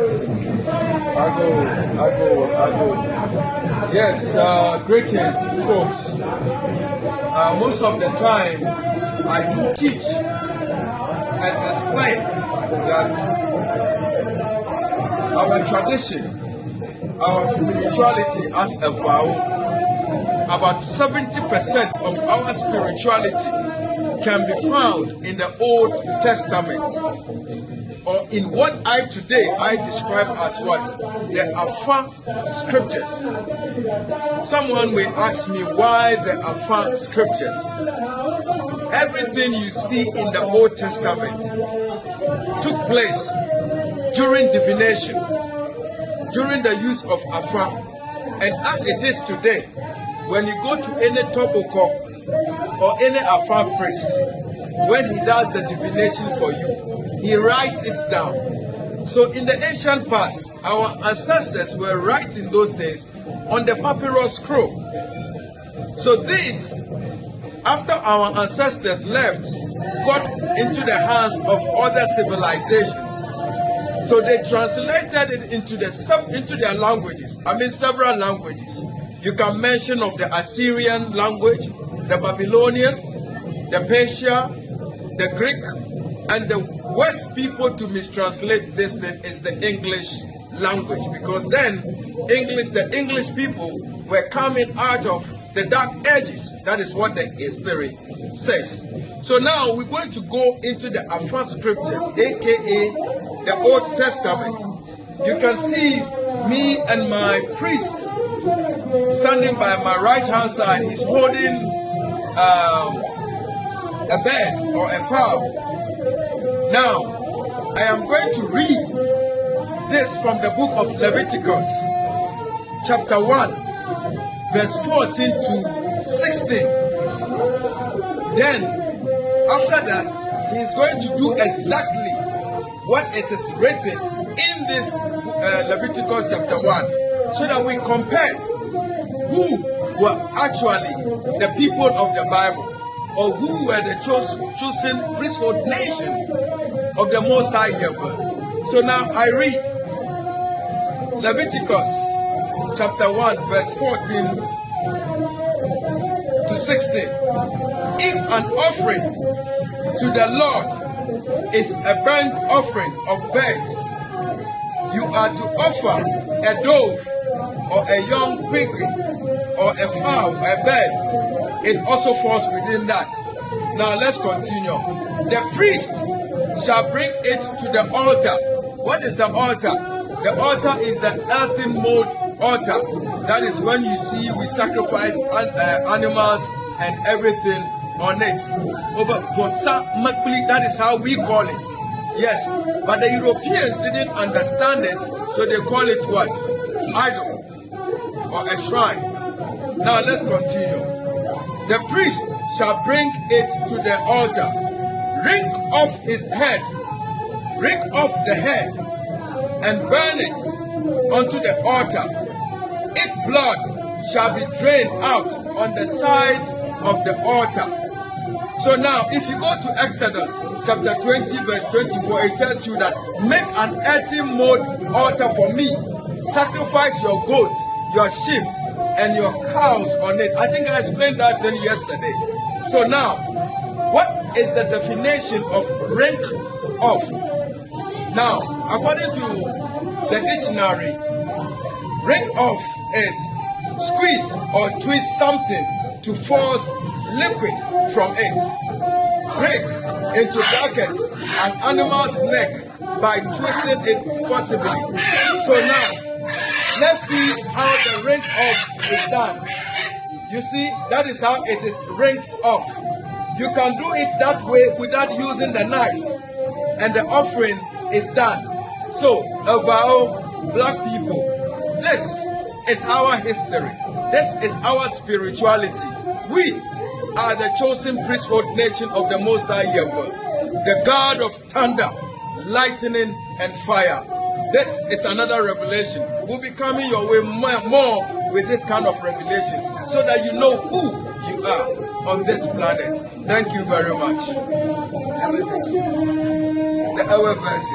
I go. Yes, greetings, folks. Most of the time, I do teach and explain that our tradition, our spirituality as a vow, about 70% of our spirituality can be found in the Old Testament, or in what I describe as what? The Alpha Scriptures. Someone will ask me why the Alpha Scriptures. Everything you see in the Old Testament took place during divination, during the use of Alpha. And as it is today, when you go to any Toboko or any Alpha priest, when he does the divination for you, he writes it down. So in the ancient past, our ancestors were writing those things on the papyrus scroll. So this, after our ancestors left, got into the hands of other civilizations. So they translated it into their languages. Several languages. You can mention of the Assyrian language, the Babylonian, the Persia, the Greek, and the West people to mistranslate this thing is the English language, because then the English people were coming out of the dark ages. That is what the history says. So now we're going to go into the Alpha Scriptures, aka the Old Testament. You can see me and my priest standing by my right hand side. He's holding a bird or a fowl. Now, I am going to read this from the book of Leviticus, chapter 1, verse 14 to 16. Then, after that, he is going to do exactly what it is written in this Leviticus chapter 1, so that we compare who were actually the people of the Bible, or who were the chosen priesthood nation of the Most High Yahweh. So now I read Leviticus chapter 1 verse 14 to 16. If an offering to the Lord is a burnt offering of birds, you are to offer a dove or a young pigeon or a fowl, a bird. It also falls within that. Now let's continue. The priest shall bring it to the altar. What is the altar? The altar is the earthen mold altar. That is when you see we sacrifice animals and everything on it. That is how we call it. Yes, but the Europeans didn't understand it, so they call it what? Idol or a shrine. Now let's continue. The priest shall bring it to the altar. Wring off the head, and burn it unto the altar. Its blood shall be drained out on the side of the altar. So now, if you go to Exodus chapter 20, verse 24, it tells you that make an earthen mold altar for me. Sacrifice your goats, your sheep, and your cows on it. I think I explained that then yesterday. So now, what is the definition of wring off? Now, according to the dictionary, wring off is squeeze or twist something to force liquid from it. Break into bracket an animal's neck by twisting it forcibly. So now, let's see how the wring off is done. You see, that is how it is wringed off. You can do it that way without using the knife, and the offering is done. So, about black people, this is our history. This is our spirituality. We are the chosen priesthood nation of the Most High Yahweh, the God of thunder, lightning, and fire. This is another revelation. We'll be coming your way more with this kind of revelations, so that you know who you are on this planet. Thank you very much. The hour version.